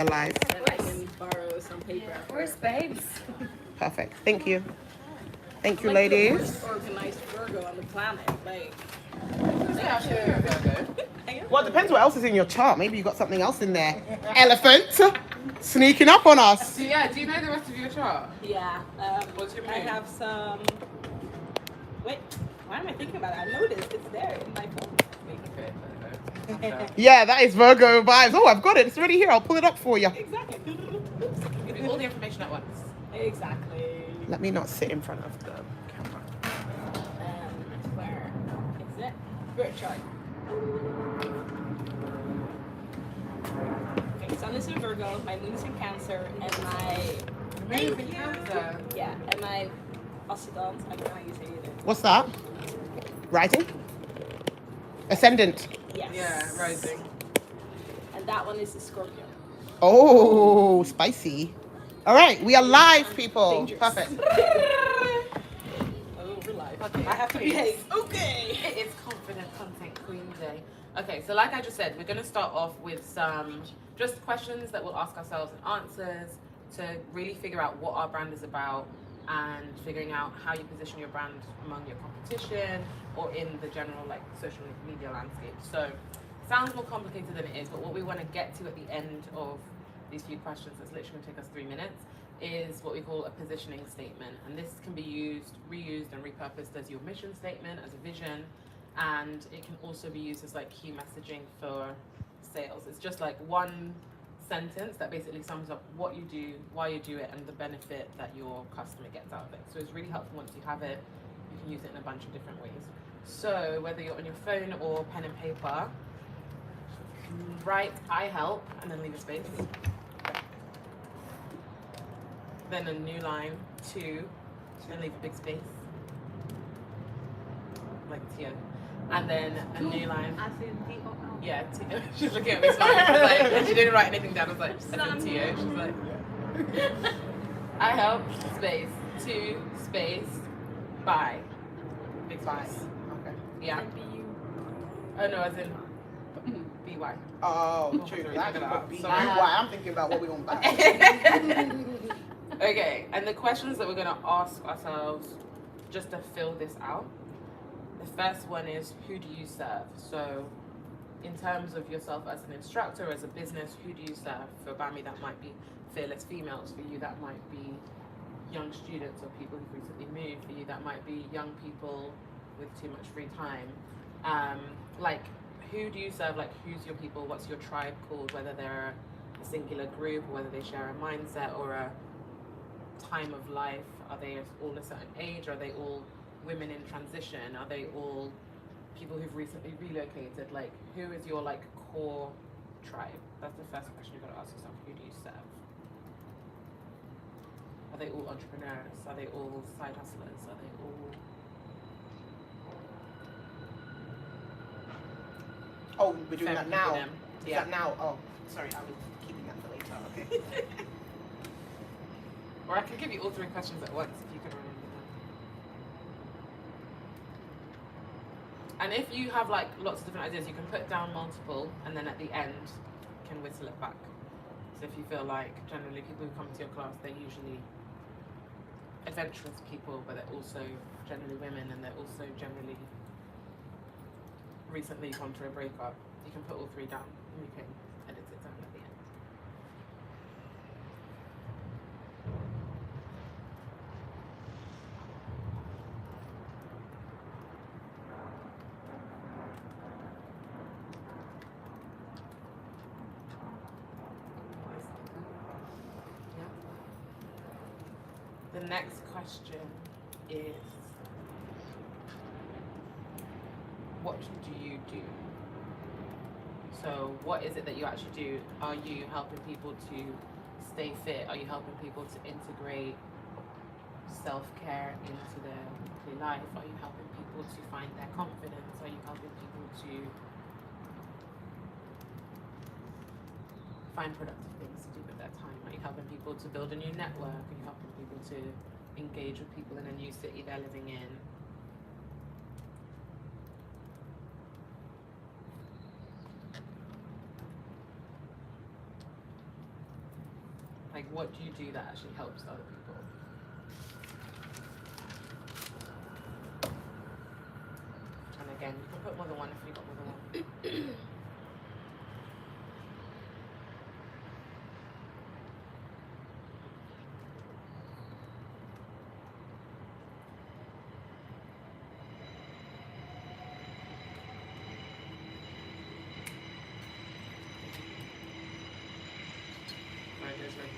Alive. Then I can borrow some paper. Of course, babes. Perfect. Thank you. Thank I'm you, like the ladies. worst organized Virgo on the planet. Like, Yeah, sure, Virgo. Well, it depends what else is in your chart. Maybe you got something else in there. Elephant sneaking up on us. So yeah, do you know the rest of your chart? yeah. What's your I moon? have some. Wait, why am I thinking about it? I noticed it's there in my phone. Okay, Virgo. Yeah, that is Virgo vibes. Oh, I've got it. It's already here. I'll pull it up for you. Exactly. Give you all the information at once. Exactly. Let me not sit in front of the camera. Where is it? Birth chart. Okay, Sun is in Virgo, my moon is in Cancer, and my Moon in Cancer. yeah, and my ascendant. I don't know how you say it. What's that? Rising? Ascendant. Yes. Yeah, rising. And that one is the Scorpio. Oh, spicy. All right, we are live, people. Dangerous. Perfect. Oh, we're live. Okay, I have to behave. Okay. It is Confident Content Queen Day. Okay, so like I just said, we're going to start off with some just questions that we'll ask ourselves and answers to really figure out what our brand is about and figuring out how you position your brand among your competition or in the general like social media landscape. So it sounds more complicated than it is, but what we want to get to at the end of these few questions, that's literally going to take us 3 minutes, is what we call a positioning statement. And this can be used, reused and repurposed as your mission statement, as a vision, and it can also be used as like key messaging for sales. It's just like one sentence that basically sums up what you do, why you do it, and the benefit that your customer gets out of it. So it's really helpful once you have it. You can use it in a bunch of different ways. So whether you're on your phone or pen and paper, write I help and then leave a space. Then a new line, 2, and leave a big space. Like Tio. And then a new line. Yeah, Tio. She's looking at me smiling. She's like, and she didn't write anything down. I was like, I said Tio. She's like, I help, space, 2, space, bye. Big space. Okay. Yeah. Oh no, as in BY. Oh, true. true. Look it up. Sorry. Why? I'm thinking about what we're going to buy. Okay, and the questions that we're going to ask ourselves just to fill this out. The first one is, who do you serve? So in terms of yourself as an instructor, as a business, who do you serve? For Bami, that might be fearless females. For you, that might be young students or people who've recently moved. For you, that might be young people with too much free time. Like, who do you serve? Like, who's your people? What's your tribe called? Whether they're a singular group, or whether they share a mindset or a time of life. Are they all a certain age? Are they all women in transition? Are they all people who've recently relocated? Like, who is your like core tribe? That's the first question you've got to ask yourself. Who do you serve? Are they all entrepreneurs? Are they all side hustlers? Are they all... Oh, we're doing that now. Them? Is Yeah. that now? Oh, sorry. I was keeping that for later. Okay. Or I can give you all 3 questions at once if you can remember them. And if you have like lots of different ideas, you can put down multiple and then at the end you can whistle it back. So if you feel like generally people who come to your class, they're usually adventurous people, but they're also generally women and they're also generally recently gone through a breakup, you can put all 3 down and you can edit it down at the end. The next question is, what do you do? So what is it that you actually do? Are you helping people to stay fit? Are you helping people to integrate self-care into their weekly life? Are you helping people to find their confidence? Are you helping people to find productive things to do with their time? Are you helping people to build a new network? Are you helping people to engage with people in a new city they're living in? Like, what do you do that actually helps other people? And again, you can put more than one if you've got more than one. Right, there's right.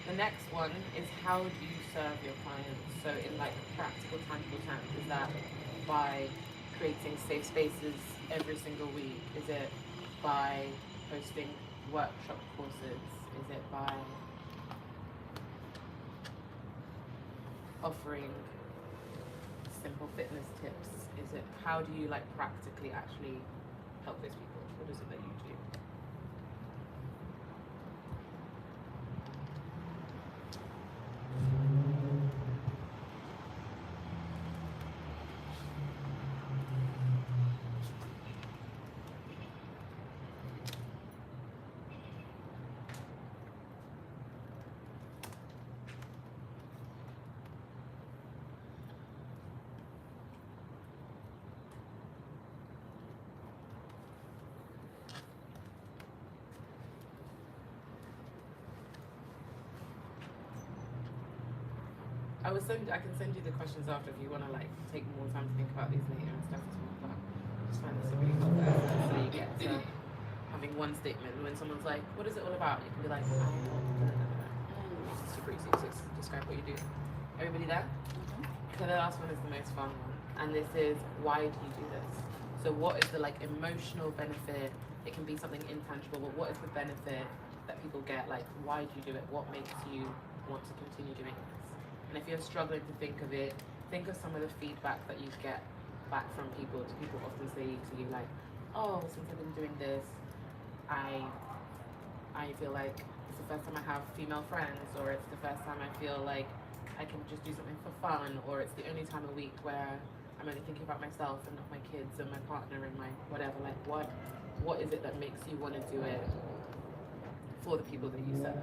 The next one is, how do you serve your clients? So in like practical, tangible terms, is that by creating safe spaces every single week? Is it by hosting workshop courses? Is it by offering simple fitness tips? Is it, how do you like practically actually help those people? What is it that you do? I can send you the questions after if you want to like take more time to think about these later and stuff as well. But I just find this a really good exercise, so you get to having one statement. When someone's like, "What is it all about?" You can be like, It's super easy to describe what you do. Everybody there? So the last one is the most fun one, and this is, why do you do this? So what is the like emotional benefit? It can be something intangible, but what is the benefit that people get? Like, why do you do it? What makes you want to continue doing this? And if you're struggling to think of it, think of some of the feedback that you get back from people. People often say to you like, "Oh, since I've been doing this, I feel like it's the first time I have female friends," or "It's the first time I feel like I can just do something for fun," or "It's the only time a week where I'm only thinking about myself and not my kids and my partner and my whatever." Like, what is it that makes you want to do it for the people that you serve?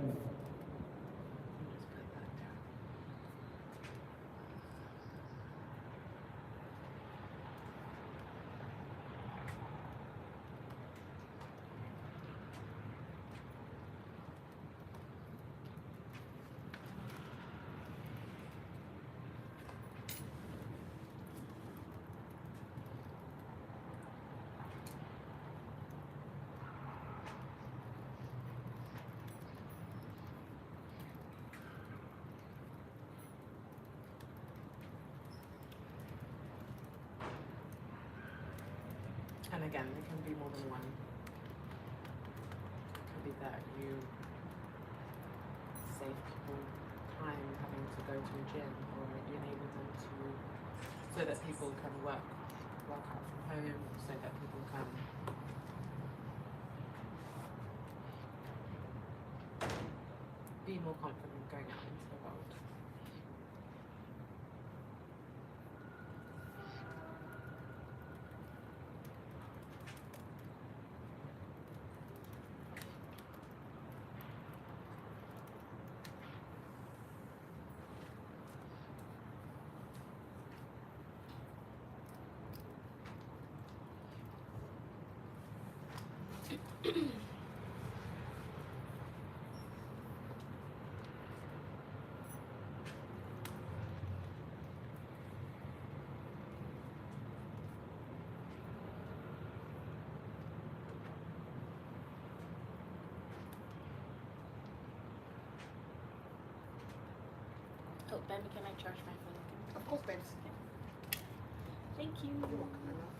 And again, there can be more than one. It could be that you save people time having to go to a gym, or you enable them to, so that people can work out from home, so that people can be more confident going out into the world. Oh, baby, can I charge my phone? Of course, babes. Thank you. You're welcome, my love.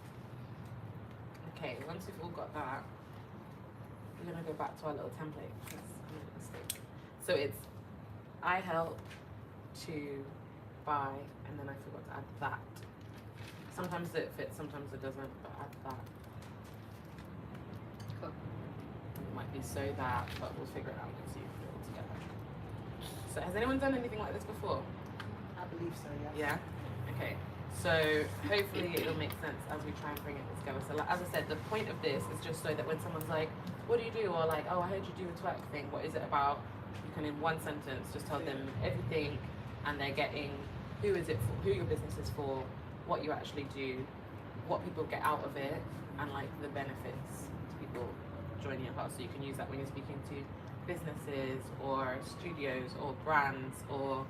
Okay, once we've all got that, we're gonna go back to our little template. That's a mistake. So it's, I help to buy, and then I forgot to add that. Sometimes it fits, sometimes it doesn't, but add that. Cool. It might be so that, but we'll figure it out once you put it all together. So has anyone done anything like this before? I believe so, yes. Yeah? Okay. So hopefully it'll make sense as we try and bring it together. So like, as I said, the point of this is just so that when someone's like, what do you do? Or like, oh, I heard you do a twerk thing. What is it about? You can in one sentence just tell them everything, and they're getting who is it for, who your business is for, what you actually do, what people get out of it, and like the benefits to people joining your class. So you can use that when you're speaking to businesses or studios or brands or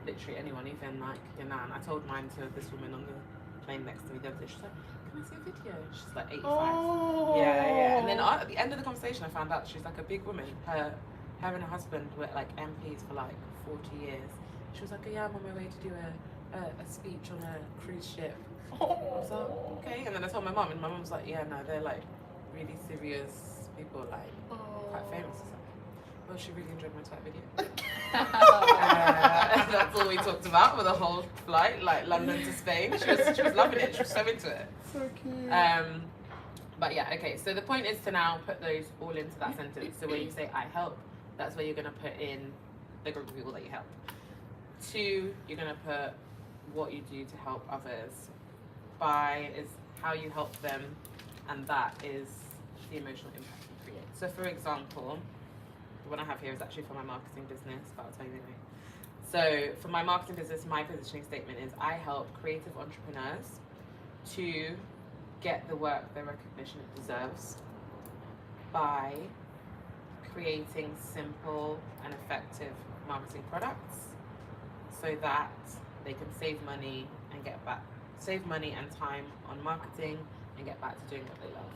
literally anyone, even like your nan. I told mine to this woman on the plane next to me the other day. She's like, can I see a video? She's like 85. Oh. Yeah. And then at the end of the conversation, I found out she's like a big woman. Her and her husband were like MPs for like 40 years. She was like, oh, yeah, I'm on my way to do a speech on a cruise ship. I was like, okay. And then I told my mum, and my mum was like, yeah, no, they're like really serious people, like quite famous. Well, she really enjoyed my twerk video. That's all we talked about for the whole flight, like London to Spain. She was loving it. She was so into it. So cute. But yeah, okay. So the point is to now put those all into that sentence. So when you say I help, that's where you're gonna put in the group of people that you help. 2, you're gonna put what you do to help others. By is how you help them, and that is the emotional impact you create. So for example, the one I have here is actually for my marketing business, but I'll tell you anyway. So for my marketing business, my positioning statement is I help creative entrepreneurs to get the work, the recognition it deserves by creating simple and effective marketing products so that they can save money and time on marketing and get back to doing what they love.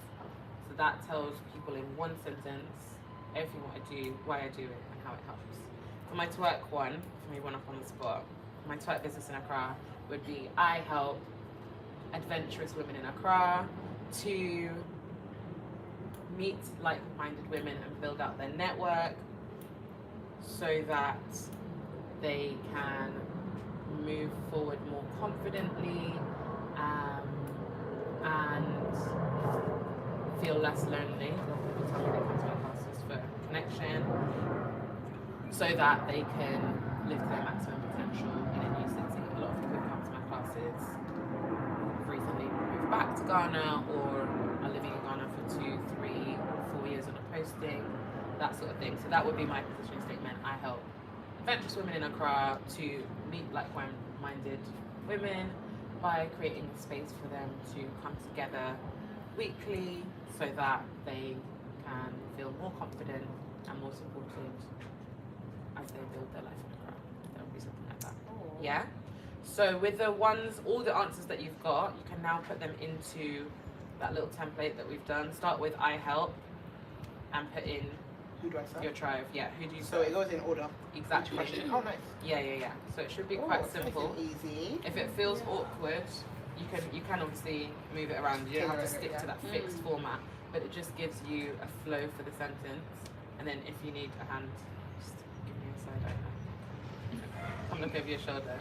So that tells people in one sentence everything what I do, why I do it, and how it helps. For my twerk one, for me one up on the spot, my twerk business in Accra would be I help adventurous women in Accra to meet like-minded women and build out their network so that they can move forward more confidently and feel less lonely. People tell me they come to my classes for connection so that they can live to their maximum potential in a new city. A lot of people who come to my classes recently moved back to Ghana or are living in Ghana for 2, 3, 4 years on a posting, that sort of thing. So that would be my positioning statement. I help adventurous women in Accra to meet like-minded women by creating a space for them to come together weekly so that they can feel more confident and more supported as they build their life in Accra. That would be something like that. Oh. Yeah? So with the ones, all the answers that you've got, you can now put them into that little template that we've done. Start with I help and put in Who do I serve? your tribe. Yeah, who do you So serve? it goes in order. Exactly. Oh, nice. Yeah. So it should be Oh, quite it's nice simple. and easy. If it feels awkward, you can obviously move it around. You don't have to stick to that fixed format, but it just gives you a flow for the sentence. And then if you need a hand, just give me a side eye. Come look over your shoulder.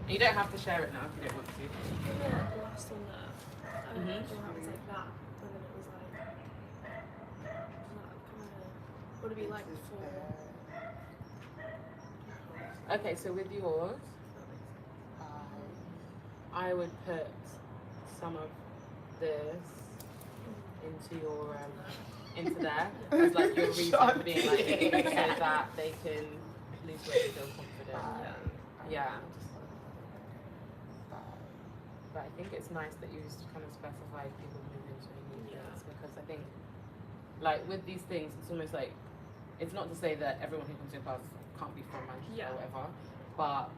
And you don't have to share it now if you don't want to. The last one there, Mhm. it was like that, and then it was like, what would it be like before? Okay, so with yours, I would put some of this into your into there as like your reason for being like it, so that they can lose weight and feel confident. Yeah. But I think it's nice that you kind of specified people move into a new place because I think like with these things it's almost like it's not to say that everyone who comes to your class can't be from Manchester or whatever, but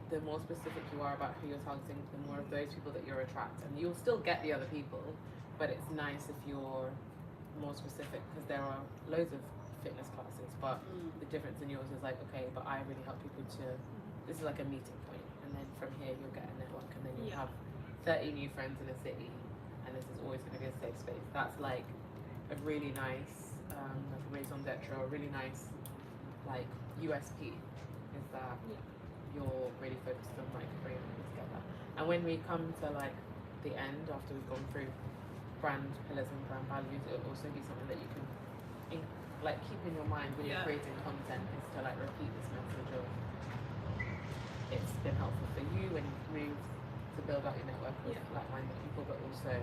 the more specific you are about who you're targeting, the more of those people that you'll attract. And you'll still get the other people, but it's nice if you're more specific because there are loads of fitness classes, but the difference in yours is like, okay, but I really help people to, this is like a meeting point, and then from here you'll get a network, and then you'll have 30 new friends in a city, and this is always going to be a safe space. That's like a really nice, like a raison d'etre, a really nice like USP is that you're really focused on like bringing people together. And when we come to like the end, after we've gone through brand pillars and brand values, it'll also be something that you can like keep in your mind when you're creating content, is to like repeat this message of it's been helpful for you when you've moved to build out your network with like-minded people, but also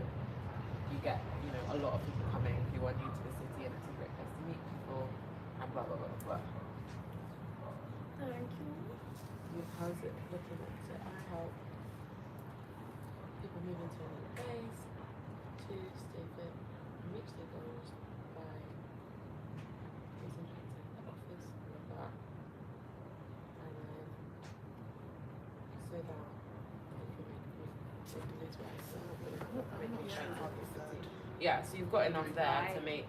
you get, you know, a lot of people coming who are new to the city, and it's a great place to meet people, and blah blah blah blah. Thank you. How's it looking at it? I help people move into a new place to stay fit and reach their goals by presenting the office and the bar, and then so that yeah, so you've got enough there to make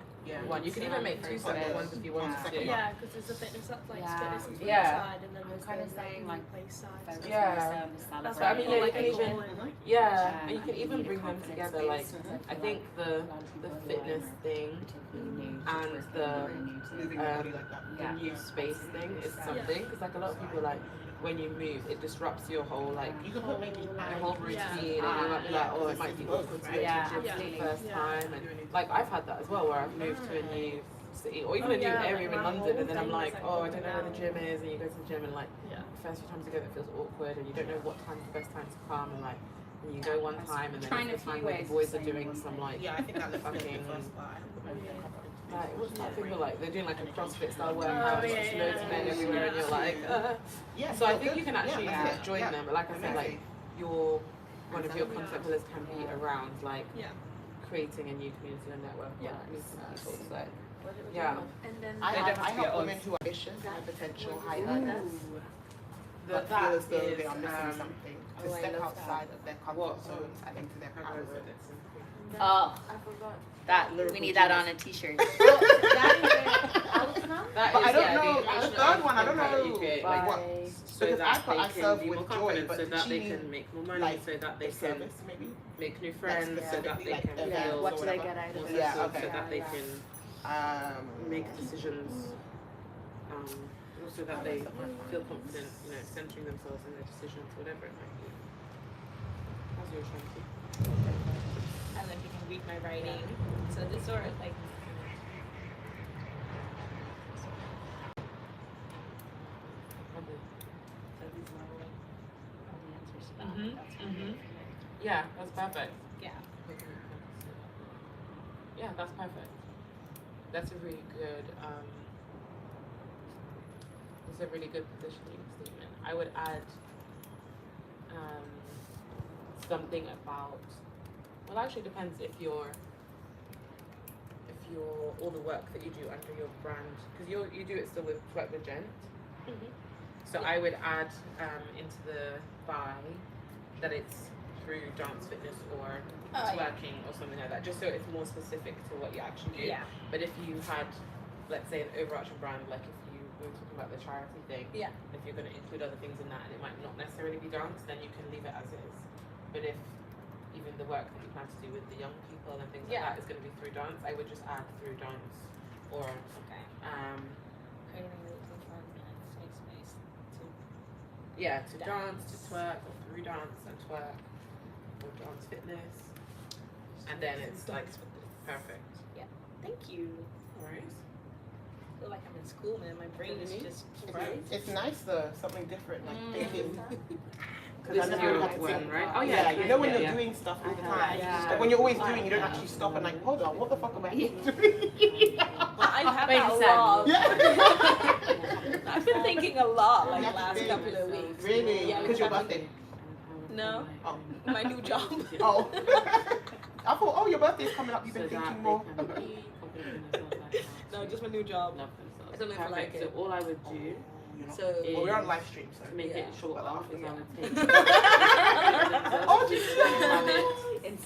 one. You can even make two separate ones if you want to do. Yeah, because there's a fitness up, like fitness on one Yeah. side, and then there's kind of the saying, like like, place side. focus Yeah. on the That's But I why mean, I yeah, like you can it even all. yeah, and you can even bring them together. Like I think the fitness thing and the Moving your body like that. the new space thing is something, because like a lot of people like when you move it disrupts your whole like You can put maybe your whole routine, and you might be like, oh, it might be awkward to go to Yeah. the gym for the first Yeah. time, and like I've had that as well where I've moved to a new city or even a new Yeah, area like in my London, whole and then I'm thing like, was, like, oh, I don't know where the going gym is, and you go to the gym and like Yeah. the first few times you go it feels awkward, and you don't know what time's the best time to come, and like and you go one time and then Trying it's the a time few where the ways boys of are doing saying some one like Yeah, I think that looks good fucking the first part. like what's that thing where like they're doing like a CrossFit style Oh, workout, yeah, just yeah, loads of men yeah. everywhere, and you're like, Yeah, so I feel think good. you can actually Yeah, that's it. join Yeah. them, but like I said, like your one of your concept pillars can be around like Yeah. creating a new community and network Yeah. or meeting people. So yeah, And then I They help, don't have I to be help at women odds. who are ambitious and have potential high earners, but that feel as though is, they are missing something to oh, I step love outside of their comfort zone and into their power zone. Oh, I forgot. that Lyrical we need that genius. on a t-shirt. That But is, I don't yeah, know, the the emotional third one, I don't impact that you know, create, like what, so because that I put they I can serve be more with joy, confident, but so that they she can make more money, like so that they the can service maybe? make new friends, so that specifically, they like, can events feel or What do they whatever. get out more of it? Yeah, settled, okay. so that they can make decisions, so that they feel confident, you know, centering themselves in their decisions, whatever it might be. How's your Shanti? And then you can read my writing. So this sort of like so these are like all the answers to that. Mhm, That's mhm. Yeah, that's perfect. Yeah. Yeah, that's perfect. That's a really good, it's a really good positioning statement. I would add something about, well, actually depends if you're all the work that you do under your brand, because you do it still with work with Gent. So I would add into the buy that it's through dance fitness or twerking or something like that, just so it's more specific to what you actually do. Yeah. But if you had, let's say, an overarching brand, like if you were talking about the charity thing, Yeah. if you're going to include other things in that and it might not necessarily be dance, then you can leave it as is. But if even the work that you plan to do with the young people and things like Yeah. that is going to be through dance, I would just add through dance or Okay. Creating a really fun and safe space to yeah, to Dance. dance, to twerk, or through dance and twerk, or dance fitness, and then it's like perfect. Thank you. Alright. I feel like I'm in school, man. My brain is just It's, fried. it's nice though, something different, like thinking. This is your had to one, think. right? Oh Yeah, yeah, you know when you're yeah. doing stuff all the time. Yeah. Like when you're always doing, you don't actually stop and like, hold on, what the fuck am I doing? Well, I've had Wait that a a second. lot. Yeah. I've been thinking a lot like You have to last think. couple of weeks. Really? Yeah, Because your exactly. birthday. No, Oh. my new job. Oh. I thought, oh, your birthday's coming up. You've been So that thinking they more. can be confident in themselves, like No, just my new job. love themselves. I don't know if I like Perfect. it. So all I would do So Well, we're on live stream, so. to make it Yeah. short But off is yeah. I would take Oh, habit.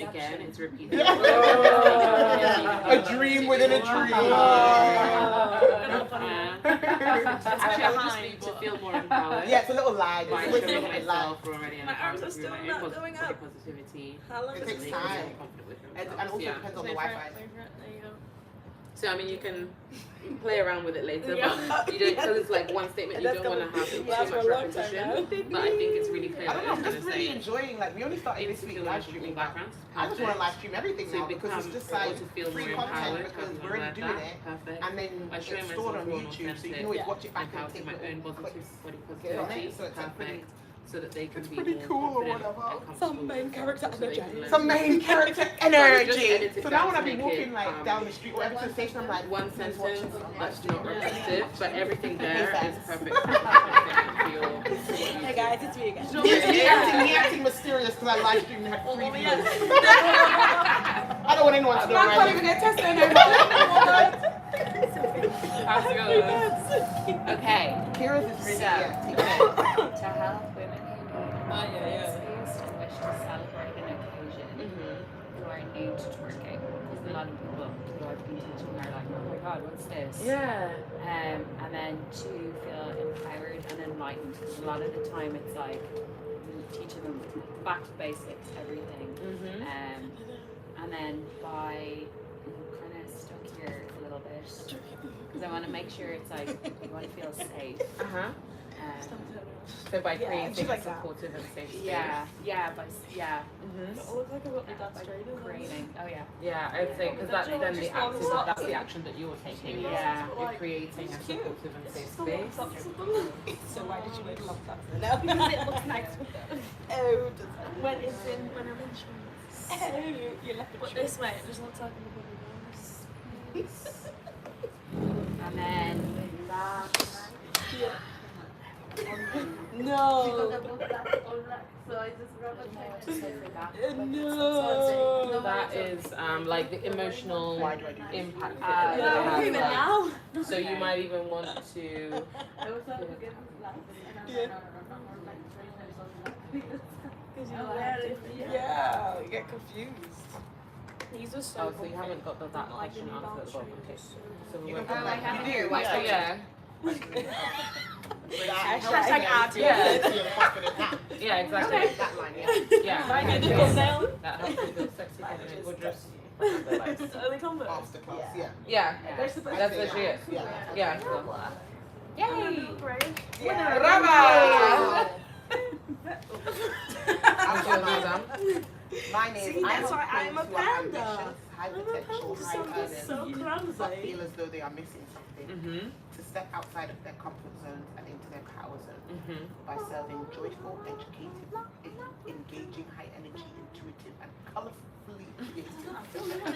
Again, it's repeated. A dream within a dream. Actually, I would just need to feel more empowered. Yeah, it's a little lie. By It's a showing little bit lie. myself we're already My arms are empowered still through not my going body up. positivity. How long It does takes it Make take? time. them confident with And themselves. also Yeah. depends on the Wi-Fi. There you go. So I mean, you can play around with it later, Yeah. but you don't, because it's like one statement. You That's don't want to gonna have too last for much a long time repetition. now. But I think it's really clear. I don't know, I'm what just it's really saying. enjoying, like, we only started this week live streaming, but backgrounds. I just want to live stream everything So now because it's become- just or like to feel free more content empowered, because having we're already learned doing that. it Perfect. and then By showing it's stored myself on more YouTube so you authentic, can always watch it back and empowering take my little own clips. body Get it on there, positivity. so it's like pretty Perfect. so that they can It's be pretty more cool or confident whatever. and comfortable Some main with character themselves, so they can energy. learn Some to- main character just energy. edited So down now when to I be make walking it, like down the street or whatever to the station, I'm like, one who's sentence watching something? that's not repetitive, but everything there is perfect for your. Hey guys, it's me again. You're acting mysterious because I live streamed and had 3 viewers. I don't want anyone to know I where can't I even live. get tested anymore. How's yours? Okay. Kira's is really, So, yeah, take it. To help women who Oh, need yeah, space and wish to celebrate an occasion who are new to twerking. Because a lot of people who I've been teaching are like, oh my god, what's this? Yeah. And then to feel empowered and enlightened. Because a lot of the time it's like teaching them back to basics, everything. And then by kind of stuck here a little bit. Because I want to make sure it's like, you want to feel safe. So by Yeah, creating she's a like that. supportive and safe space. Yeah, It looks like a little dance by trainer. creating. Oh yeah. Yeah, I'd say because that's then the action. That's the action that you're taking. Yeah. You're creating a supportive and safe space. So why did you make love socks? No, because it looks nice with them. Oh, When I'm in shorts. you left But this way, it just looks like a bubble nose. And then No. So I just rub it No. That is like the emotional Why do I do this? impact. No, that it I'm has, moving like- now. So you might even want to. Yeah, you get confused. These are so Oh, so you haven't got that question answered at the bottom. Okay. So we went. Oh, I have it here. So yeah. Hashtag add. Yeah. Yeah, exactly. That line, yeah. Yeah. That helps you feel sexy and it will just. Early combo. After class, yeah. Yeah. There's the That's literally it. Yeah. Yeah. Yay! Yeah. Brava! I'll show you them. Mine is, See, that's why I'm a friends who are panda. ambitious, high potential, high earners, So but clumsy. feel as though they are missing something. To step outside of their comfort zones and into their power zone by serving joyful, educative, engaging, high energy, intuitive, and colorfully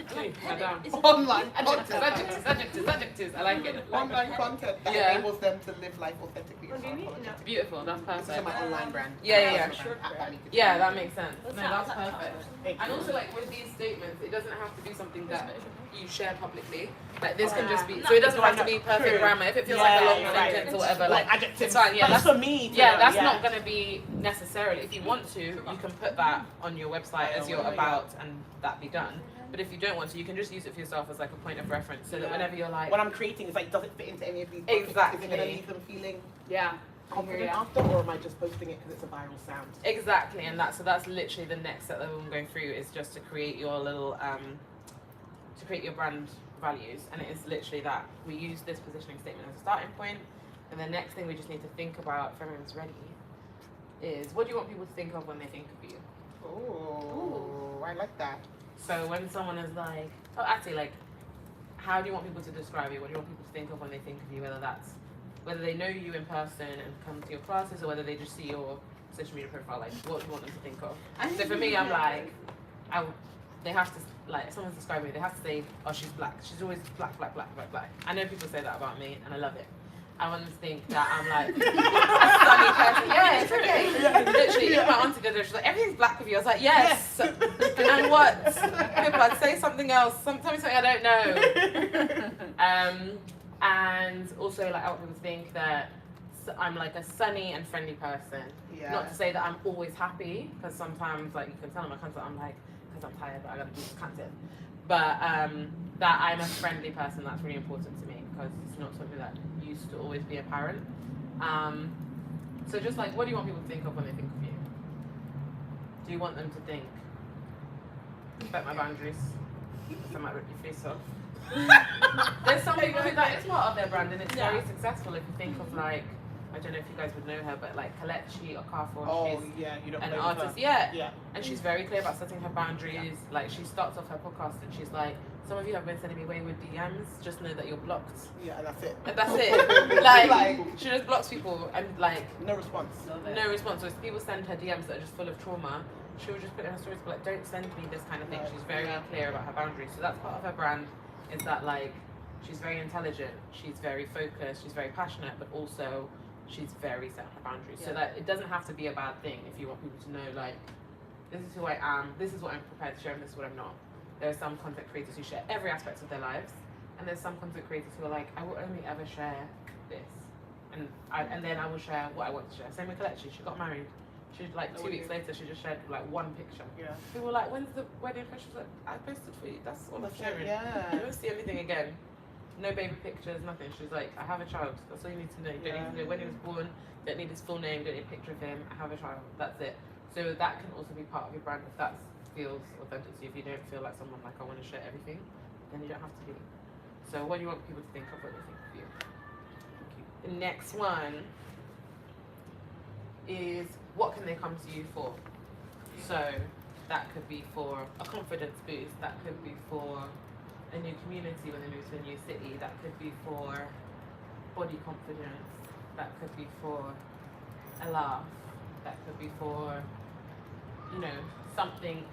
creative online content. Adjectives. I like it. Online content that Yeah. enables them to live life authentically and unapologetically. Beautiful. That's This is perfect. my online brand. Yeah. Yeah. Yeah, that makes sense. No, that's perfect. And also, like with these statements, it doesn't have to be something that you share publicly. Like this can just be. So it doesn't have to be perfect True. grammar. If it feels like a long Yeah, right. sentence or whatever, like adjectives. it's fine. Yeah, That's that's for me. yeah, that's not going to be necessarily. If you want to, you can put that on your website as your about, and that be done. But if you don't want to, you can just use it for yourself as like a point of reference, so that whenever you're like, When I'm creating, it's like, does it fit into any of these buckets? Exactly. Is it going to leave them feeling Yeah. confident after, or am I just posting it because it's a viral sound? exactly, and so that's literally the next step that we're going through is just to create your little to create your brand values, and it is literally that we use this positioning statement as a starting point, and the next thing we just need to think about if everyone's ready is what do you want people to think of when they think of you? Oh, I like that. So when someone is like, oh, actually, like, how do you want people to describe you? What do you want people to think of when they think of you? Whether they know you in person and come to your classes, or whether they just see your social media profile. Like, what do you want them to think of? So for me, I'm like, they have to, like, if someone's describing me, they have to say, oh, she's black. She's always black. I know people say that about me, and I love it. I want them to think that I'm like a sunny person. Yeah, it's okay. Literally, even my auntie did it. She's like, everything's black with you. I was like, yes. And then what? People, I'd say something else. Tell me something I don't know. And also, like, I want people to think that I'm like a sunny and friendly person. Yeah. Not to say that I'm always happy, because sometimes, like, you can tell in my content, I'm like, because I'm tired, but I gotta do this content. But that I'm a friendly person, that's really important to me, because it's not something that used to always be apparent. So just like, what do you want people to think of when they think of you? Do you want them to think, respect my boundaries, because I might rip your face off? There's some people who, that it's part of their brand, and it's very successful if you think of like, I don't know if you guys would know her, but like Kalechi Okafor, Oh, she's yeah, you don't an play with artist. her. Yeah. Yeah. And she's very clear about setting her boundaries. Like she starts off her podcast and she's like, some of you have been sending me wayward DMs. Just know that you're blocked. Yeah, that's it. And that's it. Like she just blocks people and like no response. no response. So if people send her DMs that are just full of trauma, she will just put in her stories, like, don't send me this kind of thing. No. She's very clear about her boundaries. So that's part of her brand. Is that like she's very intelligent, she's very focused, she's very passionate, but also she's very set on her boundaries. So that it doesn't have to be a bad thing if you want people to know, like, this is who I am, this is what I'm prepared to share, and this is what I'm not. There are some content creators who share every aspect of their lives, and there's some content creators who are like, I will only ever share this, and then I will share what I want to share. Same with Kalechi, she got married. She like 2 weeks later, she just shared like one picture. Yeah. People were like, when's the wedding picture? Like, I posted for you. That's all I'm sharing. Yeah. You won't see anything again. No baby pictures, nothing. She's like, I have a child. That's all you need to know. You don't need to know when he was born. Don't need his full name. Don't need a picture of him. I have a child. That's it. So that can also be part of your brand if that feels authentic to you. If you don't feel like someone like I want to share everything, then you don't have to be. So what do you want people to think of what they think of you? Thank you. The next one is what can they come to you for? So that could be for a confidence boost, that could be for a new community when they move to a new city, that could be for body confidence, that could be for a laugh, that could be for, you know, something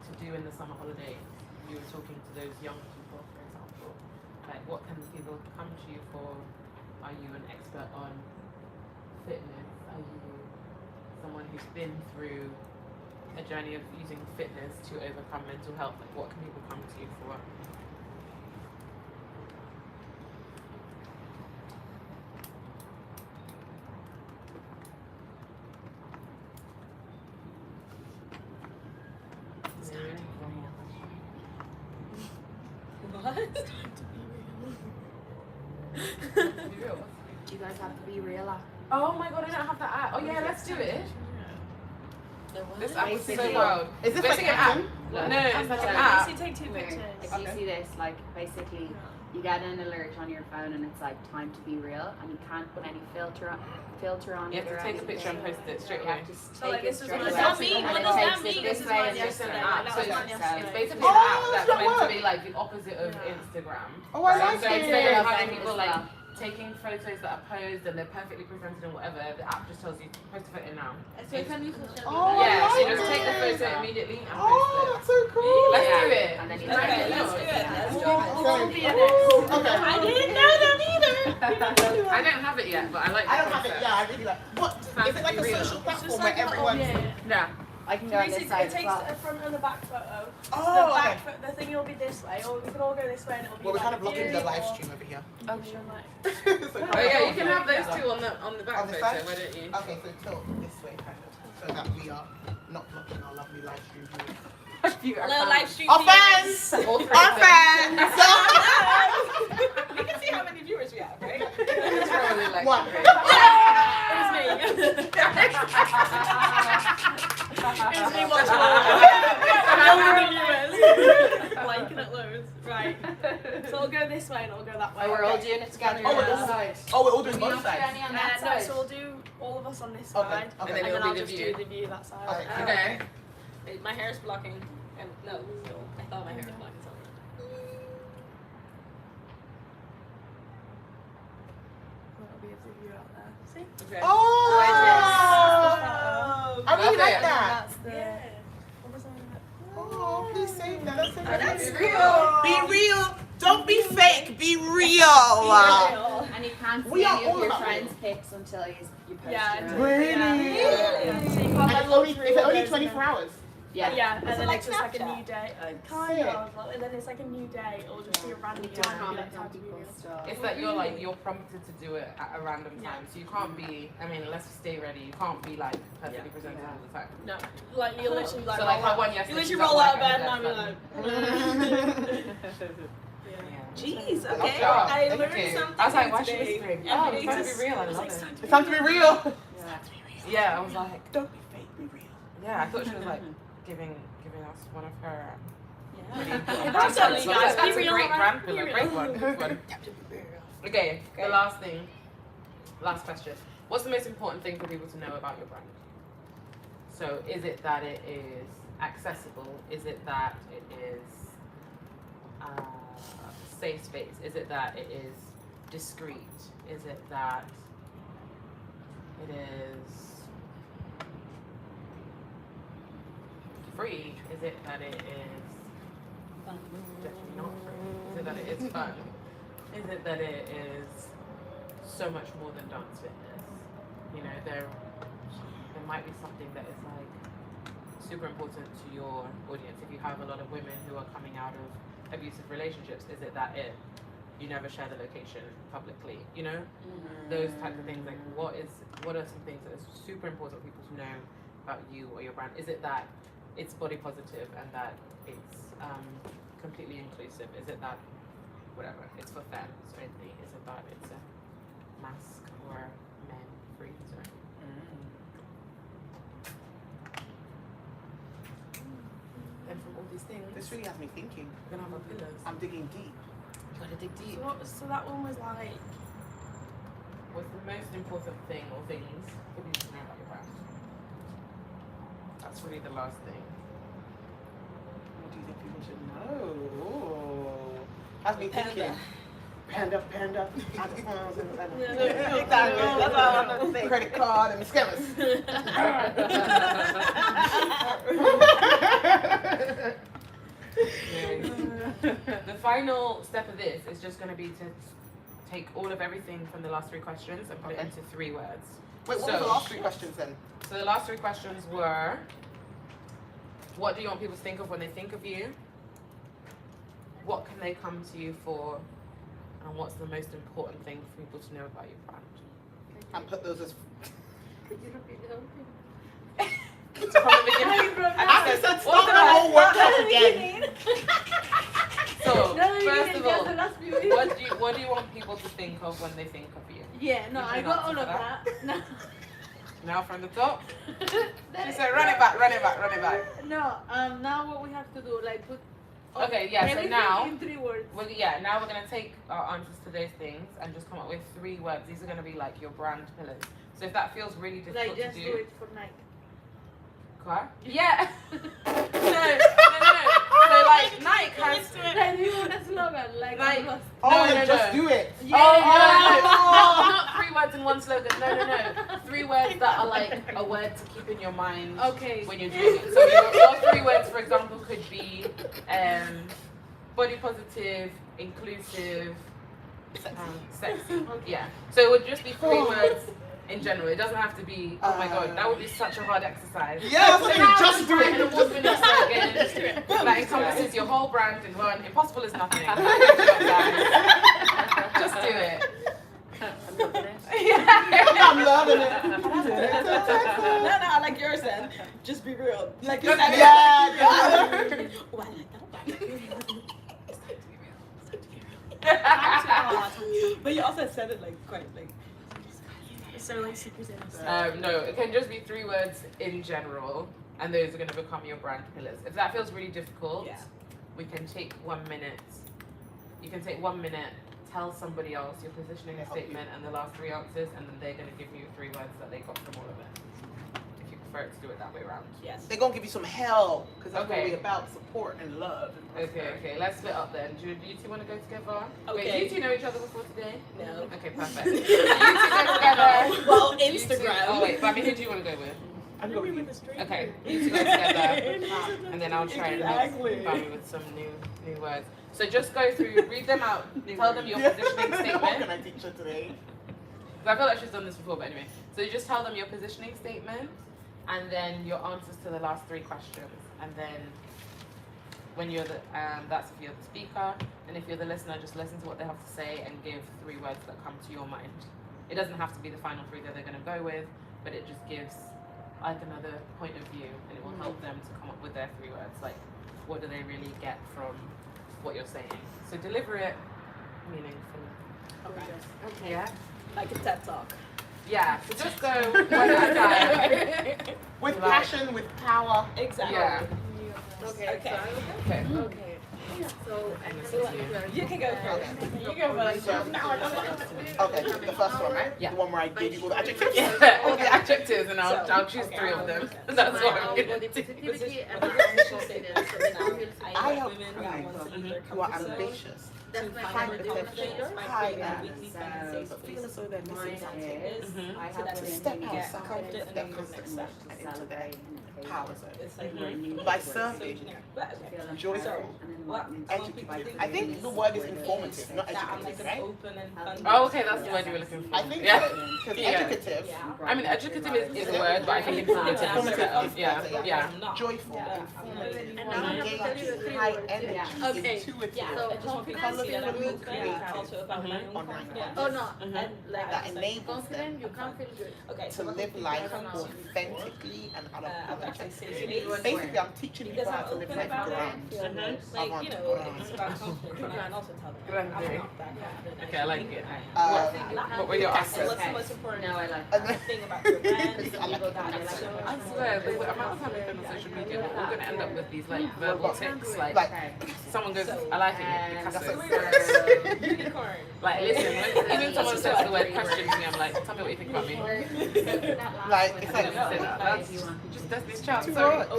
to do in the summer holidays. You were talking to those young people, for example. Like, what can people come to you for? Are you an expert on fitness? Are you someone who's been through a journey of using fitness to overcome mental health? Like, what can people come to you for? What? Do you guys have the Be Real app? Oh my god, I don't have that app. Oh yeah, let's do it. This app is so Basically- wild. Is this Basically like an app. action? No, it's like an You app. should take 2 Where pictures. if you see this, like basically you get an alert on your phone and it's like time to be real, and you can't put any filter on You it have or to take a picture and anything. post it straight You away. have to just So, like, take it this is straight what away. I said. And What it does that takes mean? it This this is way what and I this said. way. App. That So was it's mine yesterday. basically Oh, an app that's does that meant to work? be like the opposite of Instagram. Oh, I So like instead it. of having people As like well. taking photos that are posed and they're perfectly presented and whatever, the app just tells you post a photo now. So can you social Oh, media? Yeah, so you like just take the it. photo immediately and Oh, post that's so cool. Let's Yeah. do it. And then you Okay, take let's do it. Let's do it. Okay. We'll be in Ooh, it. okay. I didn't know that either. it. I don't have it yet, but I like the I don't have it. concept. Yeah, I really like. What is it like a Real. social It's platform just where like everyone's? yeah. I can go on this Basically, side it as takes well. a front and a back photo. Oh, the okay. back the thing will be this way, or we can all go this way and it'll be Well, we're like kind of blocking you the live or- stream over here. Oh, sure, like. Oh yeah, you can have those two on the back On the photo, side? why don't you? Okay, so tilt this way, kind of, so that we are not blocking our lovely live stream viewers. Little live stream. Our viewers. fans! All three Our of them. fans! We can see how many viewers we have, right? It's probably like One. three. It was me watching liking it loads. Right. So I'll go this way and I'll go that way. Oh, we're all doing it together. Oh, we're on all this side. Oh, we're all doing Do we both not do sides. any on that No, side? so we'll do all of us on this Okay, side, okay. And then and it'll then I'll be the just view. do the view that side. Okay. Okay. Wait, my hair is blocking. And no, still. I thought my hair was blocking something. That'll be a view out there. See? Okay. Oh! I really Love like it. that. That's the. What was that? Oh, please save that. That's so That's nice. real. Be real. Don't be fake. Be real. Real. And you can't We see are any all of your about friends' pics until you post Yeah, your until- own. Really? Yeah. So you can't And like it's look only, through is it all only those 24 hours? Yeah. Yeah, and Is it then like it's just like a Snapchat? new day. Sick. Kind of. And then it's like a new day. It'll just be a random You day. don't and it'll be comment like on time to be people's real. stuff. It's that you're prompted to do it at a random time, so you can't be. I mean, let's stay ready. You can't be like perfectly presented all the time. No, like you literally like. So like roll how one out- yesterday. You she's literally roll at out of work bed and and her I'm dad's like. Jeez, Love okay. that. I Thank learned you. something. I was like, why is she today. whispering? Yeah, Oh, it's time to be real. I was love like, it. It's time to be real. Yeah. Yeah, I was like, Don't be fake. Be real. yeah, I thought she was like giving us one of her. Really Yeah. important That's brand totally pillars. nice. That's Be a real, great right? brand Be pillar. real. Great one. Good one. Okay, the last thing. Last question. What's the most important thing for people to know about your brand? So is it that it is accessible? Is it that it is safe space? Is it that it is discreet? Is it that it is free? Is it that it is definitely not free? Is it that it is fun? Is it that it is so much more than dance fitness? You know, there might be something that is like super important to your audience. If you have a lot of women who are coming out of abusive relationships, is it that you never share the location publicly? You know, those types of things. Like, what are some things that are super important for people to know about you or your brand? Is it that it's body positive and that it's completely inclusive? Is it that whatever it's for femmes only? Is it that it's a mask or men free zone? And from all these things, This really has me thinking. we're gonna have our pillars. I'm digging deep. You gotta dig deep. So that one was like, What's the most important thing or things for people to know about your brand? That's really the last thing. What do you think people should know? Has me thinking. Panda, iPhones, and Exactly. That's all I want to say. credit card and scammers. The final step of this is just going to be to take all of everything from the last three questions and put it into 3 words. Wait, what were the last 3 questions then? So the last 3 questions were, what do you want people to think of when they think of you? What can they come to you for? And what's the most important thing for people to know about your brand? And put those as. could you repeat the whole thing? So from the beginning, I said start the whole workshop again. So No, you first didn't of get all, the last few what do you want people to think of when they think of you? Yeah, no, You I can got answer all for of that. that. No. Now from the top. She said, run it back. No, now what we have to do, like put Okay, yeah, so everything now, in 3 words. now we're going to take our answers to those things and just come up with 3 words. These are going to be like your brand pillars. So if that feels really difficult Like just to do it for Nike. What? Yeah. no. So like Nike has. Like you want a slogan, like Like- I'm lost. Oh, just do it. Yeah. Oh, no. Not 3 words in one slogan. No. 3 words that are like a word to keep in your mind Okay. when you're doing it. So your 3 words, for example, could be body positive, inclusive, sexy. Yeah. So it would just be 3 words in general. It doesn't have to be. Oh my god, that would be such a hard exercise. Yeah, so just do An it. award-winning slogan that encompasses your whole brand in one. Impossible is nothing. Good job, guys. Just do it. I'm loving it. I'm loving it. No, I like yours then. Just be real. Like you said. Yeah. Oh, I like that. But you also said it like quite like. So like super sense. No, it can just be 3 words in general, and those are going to become your brand pillars. If that feels really difficult, Yeah. we can take 1 minute. You can take 1 minute, tell somebody else your positioning statement and the last 3 answers, and then they're going to give you 3 words that they got from all of it. If you prefer it to do it that way around. Yes. They're gonna give you some hell, because that's Okay. really about support and love. And Okay. Let's split up then. Do you 2 want to go together? Wait, Okay. you 2 know each other before today? No. Okay, perfect. You 2 go together. Well, You 2 Instagram. Oh wait, but I mean, who do you want to go with? I'm going with Okay, you 2 go together. And then I'll try and Exactly. help Bambi with some new words. So just go through, read them out, tell them your positioning What statement. can I teach her today? 'Cause I feel like she's done this before, but anyway. So you just tell them your positioning statement, and then your answers to the last 3 questions. And then when you're the, that's if you're the speaker, and if you're the listener, just listen to what they have to say and give 3 words that come to your mind. It doesn't have to be the final 3 that they're going to go with, but it just gives like another point of view, and it will help them to come up with their 3 words. Like, what do they really get from what you're saying? So deliver it meaningfully. Okay. Yeah? Like a TED talk. Yeah, so just go one at a time. With Like- passion, with power. Exactly. Yeah. Okay. Okay. Okay. Okay. So So You can go first. You go first. Okay, the first one, right? Yeah. The one where I gave you all the adjectives? Yeah, all the adjectives, and I'll choose Okay. 3 of them. That's what I'm gonna do. positivity and confidence. So then I feel I have women pride. that want to leave their Who are comfort zone. ambitious, that's my high kind of potential, confidence. high Yeah. ambitions, but feel as though they're missing something. Mhm. I So that have they Step can get outside confident of their and comfort next zone step. and into their power zone. It's like By so serving, generic. But okay. joyful, educative. I think educative. the word is informative, not That I'm like educative, an right? open and fun. Oh, okay, that's the word you were looking for. I think Yeah. because Yeah. educative, I mean, educative is a word, but I think informative is better. Yeah, yeah. I'm not. joyful, Yeah. informative, And now I have to tell you the engaging, 3 high words. energy, Okay. intuitive, Yeah, So I just want people to confidence, see that I'm colorfully open, creative, also about my own online confidence. Oh no, Mhm. And like that enables them confident, you can't feel good. okay, to so live life come to authentically and I would actually say unapologetically. Basically, I'm teaching people because how I'm to live open life about grand. it. Mhm. Like, you know, Around. it's about confidence, and I can also tell them Grand I'm day. not that confident. Okay, I like it. Um, What were your And answers? what's the most important No, I like and that. thing about your brand? I like it. I swear, the amount of time we spend on social media, we're all gonna end up with these like verbal tics. Like, like, someone goes, I like it, And Picasso. Unicorn. Like, listen, when, even someone says the word question to me, I'm like, tell me what you think about me. like, it's I like, didn't say that. That's just that's this child. too Sorry. much.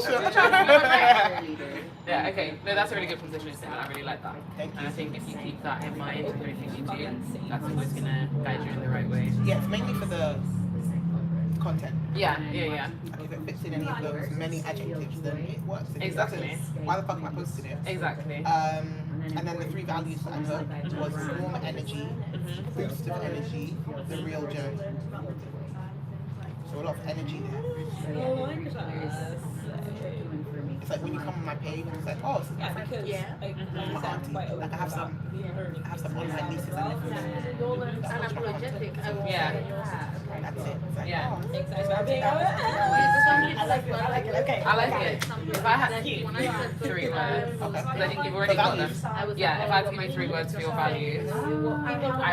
Yeah, okay. No, that's a really good positioning statement. I really like that. Thank And I you. think if you keep that in mind in everything you do, that's always gonna guide you in the right way. Yeah, it's mainly for the content. Yeah, yeah, yeah. Like, if it fits in any of those many adjectives, then it works. If it Exactly. doesn't, why the fuck am I posting it? Exactly. And then the 3 values that I put was warm energy, boost of energy, the real journey. So a lot of energy there. Oh my gosh. It's like when you come on my page, it's like, oh, it's Yeah, because Yeah. like my I'm auntie. quite open Like I have some, about learning I have some things online myself nieces as and well. nephews. Unapologetic. I will Yeah. That's it. It's like, Yeah. oh, Exactly. I'm being I like it. I like it. Okay. I like it. If I had When I said 3 words, okay. because I think you've already got them. I was Yeah, if I had to give you 3 words for your values, I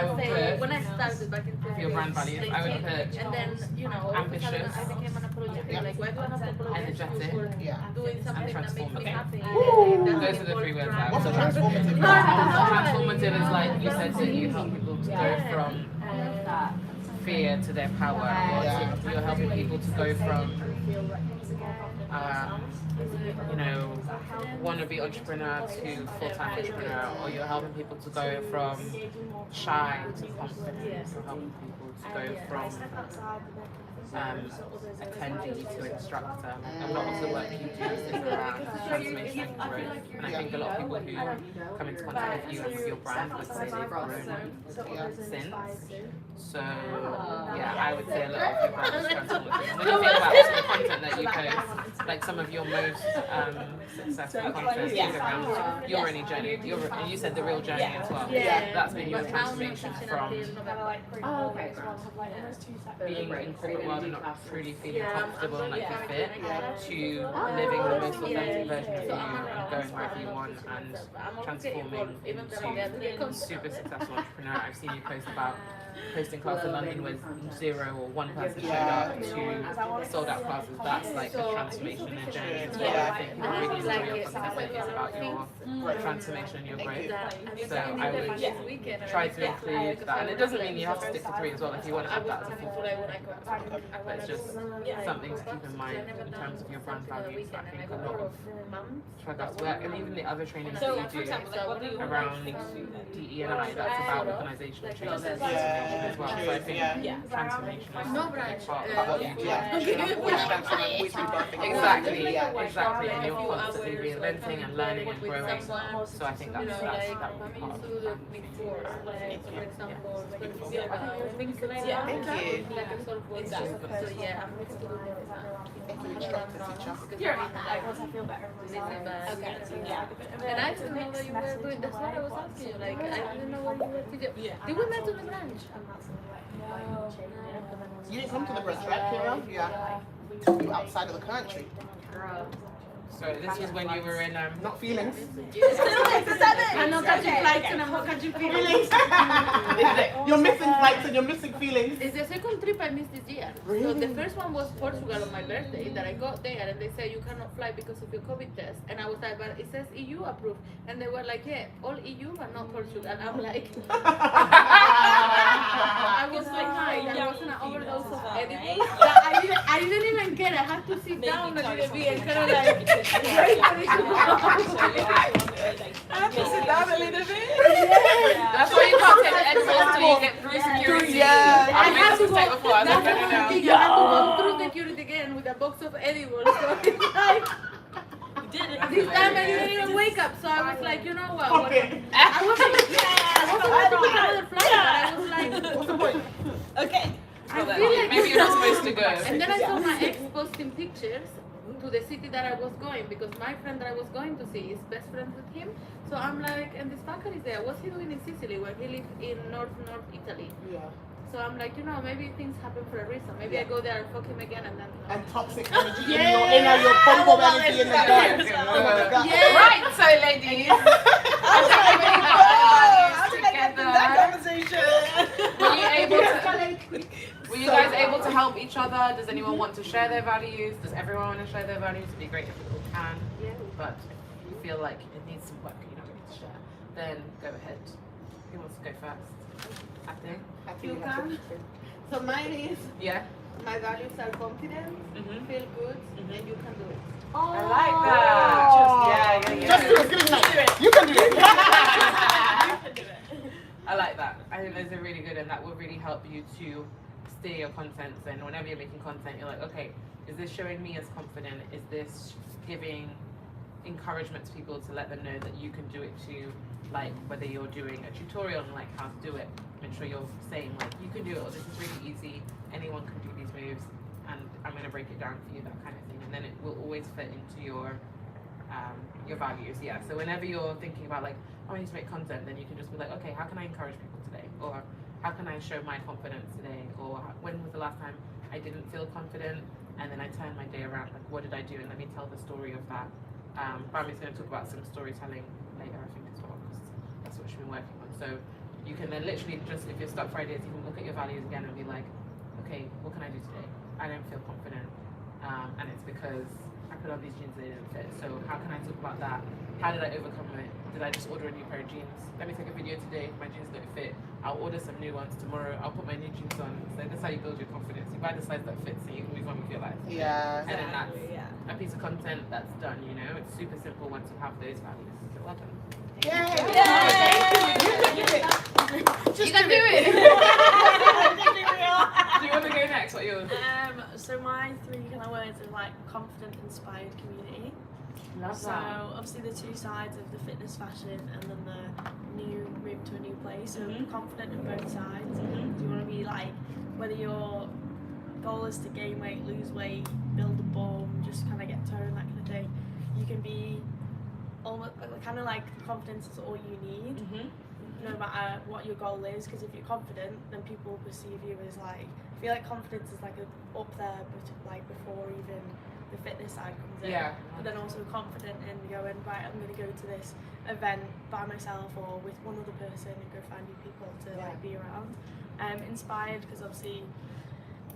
would put when I started back in for your brand values, I would put and then you know, all of a sudden ambitious, I became unapologetic. Like, why do I have to apologize energetic, for Yeah. doing something that makes me transformative. happy? Those are the 3 words I What's a would put. transformative? Transformative is like you said that you help people to go from fear to their power, or you're helping people to go from you know, wannabe entrepreneur to full-time entrepreneur, or you're helping people to go from shy to confident, you're helping people to go from attendee to instructor. A lot of the work you do is around transformation and growth, and I think a lot of people who come into contact with you and with your brand would say they've grown since. So yeah, I would say a lot of your brand is transformative. When you think about some of the content that you post, like some of your most successful content is around your own journey, and you said the real journey as well. Yeah. That's been your transformation from Oh, okay. being in corporate world and not truly feeling comfortable and like you fit, to living the most authentic version of you and going wherever you want and transforming into super successful entrepreneur. I've seen you post about hosting class in London with 0 or 1 person showed up to sold out classes. That's like a transformation and a journey as well. I think people really enjoy your content is about your transformation and your growth. So I would try to include that, and it doesn't mean you have to stick to 3 as well if you want to add that as a 4th. But it's just something to keep in mind in terms of your brand values. I think a lot of Tragos work, and even the other trainings So, that for you do example, like, what do you around DE&I, that's about organizational change and transformation as well. So I think transformation is No a big branch. part of what you do. Exactly. Exactly, exactly. And you're constantly reinventing and learning and growing. So I think that would be part of the brand. Thank you. So Thank you, instructor, teacher. and I didn't know what you were doing. That's what I was asking you. Like, I didn't know what you were doing. Did we met on the branch? You didn't come to the branch, right, Kira? Yeah. You outside of the country. So this was when you were in Not feelings. I know that catching flights and I'm not catching feelings. You're missing flights and you're missing feelings. It's the second trip I missed this year. Really? So the first one was Portugal on my birthday, that I got there and they said you cannot fly because of your COVID test. And I was like, but it says EU approved. And they were like, yeah, all EU but not Portugal. And I'm like, I was so high. There wasn't an overdose of edibles. I didn't even care. I had to sit down a little bit and kind of like wait for it to go. I have to sit down a little bit. Yeah. That's why you can't take the edibles until you get through security. Yeah. I I made had this to mistake go. before. I was like, That's no, the no, thing. no. I had to go through security again with a box of edibles. So it's like, this time I didn't even wake up. So I was like, you know what? Okay. I wasn't ready to pick another flight, but I was like, What's the point? Okay. I feel like Maybe you're not supposed to go. And then I saw my ex posting pictures to the city that I was going because my friend that I was going to see is best friends with him. So I'm like, and this fucker is there. What's he doing in Sicily where he lived in North Italy? Yeah. So I'm like, you know, maybe things happen for a reason. Maybe I go there and fuck him again and then. And toxic energy in your inner, your pom-pom energy in the dark. Yeah. Right, so ladies. Were you guys able to help each other? Does anyone want to share their values? Does everyone want to share their values? It'd be great if we all can. Yeah. But if you feel like it needs some work, you're not ready to share, then go ahead. Who wants to go first? I think. You can. So mine is, Yeah. my values are confidence, Mhm. feel good, and you can do it. I like that. Just do it. Give it nice. You can do it. I like that. I think those are really good, and that will really help you to steer your content. And whenever you're making content, you're like, okay, is this showing me as confident? Is this giving encouragement to people to let them know that you can do it too? Like whether you're doing a tutorial on like how to do it, make sure you're saying like you can do it, or this is really easy. Anyone can do these moves, and I'm going to break it down for you, that kind of thing. And then it will always fit into your values. Yeah. So whenever you're thinking about like, oh, I need to make content, then you can just be like, okay, how can I encourage people today? Or how can I show my confidence today? Or when was the last time I didn't feel confident and then I turned my day around? Like, what did I do? And let me tell the story of that. Bami's going to talk about some storytelling later, I think, as well, because that's what she's been working on. So you can then literally just, if you're stuck for ideas, you can look at your values again and be like, okay, what can I do today? I don't feel confident, and it's because I put on these jeans and they didn't fit. So how can I talk about that? How did I overcome it? Did I just order a new pair of jeans? Let me take a video today. My jeans don't fit. I'll order some new ones tomorrow. I'll put my new jeans on. So that's how you build your confidence. You buy the size that fits and you can move on with your life. Yeah. And then that's a piece of content that's done, you know? It's super simple once you have those values. So well done. Yay! You can do it! Do you want to go next? What are yours? So my three kind of words are like confident, inspired community. Love So that. obviously the two sides of the fitness fashion and then the new move to a new place. So Mhm. confident in both sides. You want to be like, whether your goal is to gain weight, lose weight, build a bum, just kind of get toned, that kind of thing. You can be almost kind of like confidence is all you need. No matter what your goal is, because if you're confident, then people will perceive you as like, I feel like confidence is like up there, but like before even the fitness side comes in. Yeah. But then also confident in going, right, I'm going to go to this event by myself or with one other person and go find new people to like be around. Inspired because obviously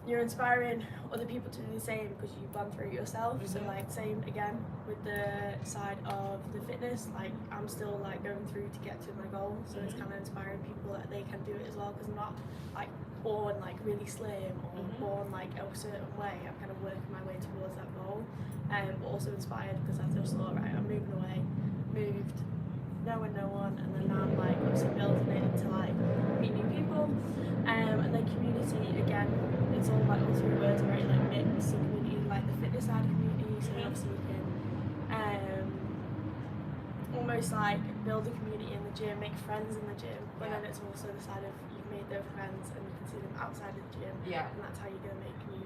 you're inspiring other people to do the same because you've gone through it yourself. So like same again with the side of the fitness, like I'm still like going through to get to my goal. So it's kind of inspiring people that they can do it as well, because I'm not like born like really slim or born like a certain way. I'm kind of working my way towards that goal. But also inspired because I just thought, right, I'm moving away, moved, knowing no one, and then now I'm like obviously building it to like meet new people. And then community again, it's all like all three words are very like mixed. Community, like the fitness side community, so obviously you can almost like build a community in the gym, make friends in the gym, but then it's also the side of you've made those friends and you can see them outside of the gym, and that's how you're gonna make new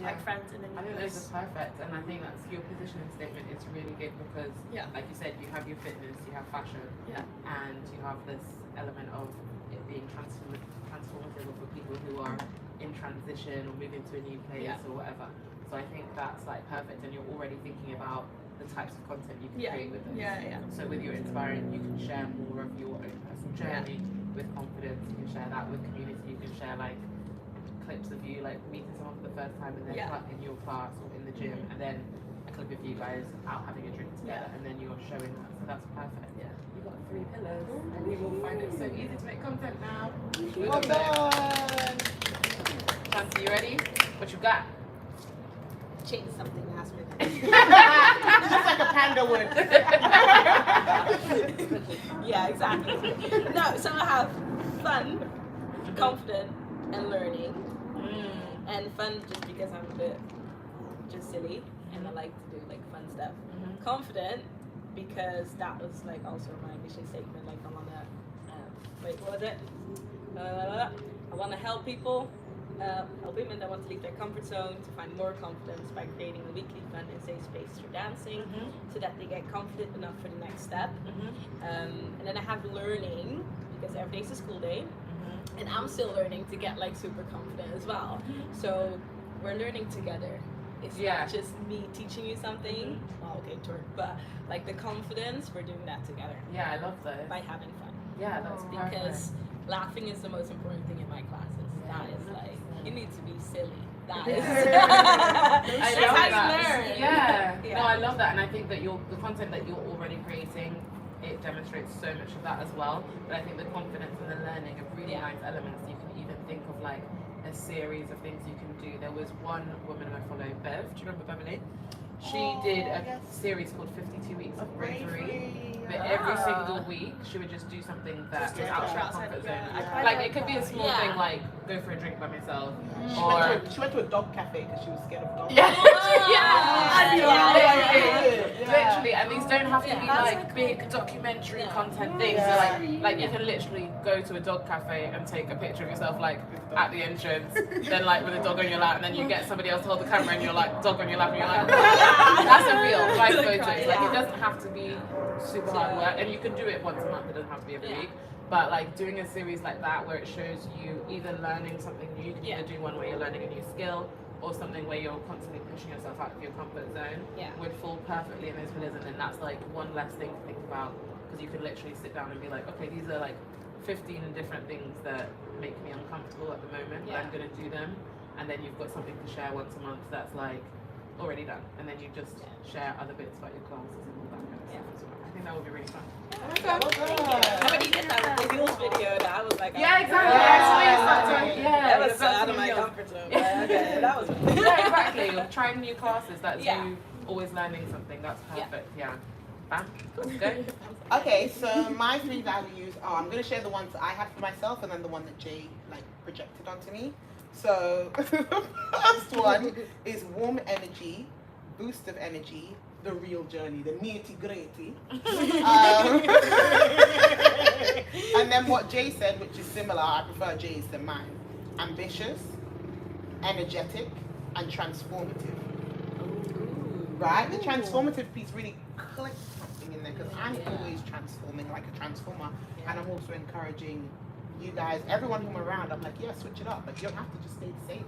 like friends in a new I think place. those are perfect, and I think that's your positioning statement is really good because, like you said, you have your fitness, you have fashion, and you have this element of it being transformative for people who are in transition or moving to a new place or whatever. So I think that's like perfect, and you're already thinking about the types of content you can Yeah. create with this. Yeah. So with your inspiring, you can share more of your own personal journey with confidence. You can share that with community. You can share like clips of you like meeting someone for the first time in their in your class or in the gym, and then a clip of you guys out having a drink together, and then you're showing that. So that's perfect. Yeah. You've got 3 pillars, and you will find it so easy to make content now. Well done. Shanti, you ready? What you got? Change something last minute. Just like a panda would. Yeah, exactly. No, so I have fun, confident, and learning. And fun just because I'm a bit just silly and I like to do like fun stuff. Confident because that was like also my mission statement. Like I wanna wait, what was it? I wanna help people. Help women that want to leave their comfort zone to find more confidence by creating a weekly fun and safe space through dancing, so that they get confident enough for the next step. And then I have learning because every day's a school day, and I'm still learning to get like super confident as well. So we're learning together. It's not just me teaching you something. Well, okay, but like the confidence, we're doing that together. Yeah, I love this. By having fun. Yeah, that's because laughing is the most important thing in my classes. That is like, you need to be silly. That is. I love how that. you learn. Yeah. Yeah. No, I love that, and I think that the content that you're already creating, it demonstrates so much of that as well. But I think the confidence and the learning are really nice elements. You can even think of like a series of things you can do. There was one woman I follow, Bev. Do you remember Beverly? She did a series called 52 Weeks of Bravery. But every single week, she would just do something that is out of her comfort zone. Like, it could be a small thing, like go for a drink by myself. She went to a dog cafe because she was scared of dogs. Literally, and these don't have to be like big documentary content things. So like you can literally go to a dog cafe and take a picture of yourself like at the entrance, then like with a dog on your lap, and then you get somebody else to hold the camera and you're like dog on your lap and you're like that's a real life photo. Like it doesn't have to be super hard work, and you can do it once a month. It doesn't have to be every week. But like doing a series like that where it shows you either learning something new, you can either do one where you're learning a new skill, or something where you're constantly pushing yourself out of your comfort zone, would fall perfectly in those pillars. And then that's like one less thing to think about, because you can literally sit down and be like, okay, these are like 15 different things that make me uncomfortable at the moment, but I'm going to do them. And then you've got something to share once a month that's like already done. And then you just share other bits about your classes and all that kind of stuff as well. I think that would be really fun. I already did that with the heels video that I was like, exactly. That was out of my comfort zone. But okay, that was exactly. You're trying new classes. That's you always learning something. That's perfect. Yeah. Bam. Let's go. Okay, so my 3 values are, I'm going to share the ones that I have for myself and then the one that Jay like projected onto me. So the first one is warm energy, boost of energy, the real journey, the nitty-gritty. And then what Jay said, which is similar, I prefer Jay's than mine. Ambitious, energetic, and transformative. Right? The transformative piece really clicks something in there, because I'm always transforming like a transformer, and I'm also encouraging you guys, everyone whom around, I'm like, switch it up. Like, you don't have to just stay the same.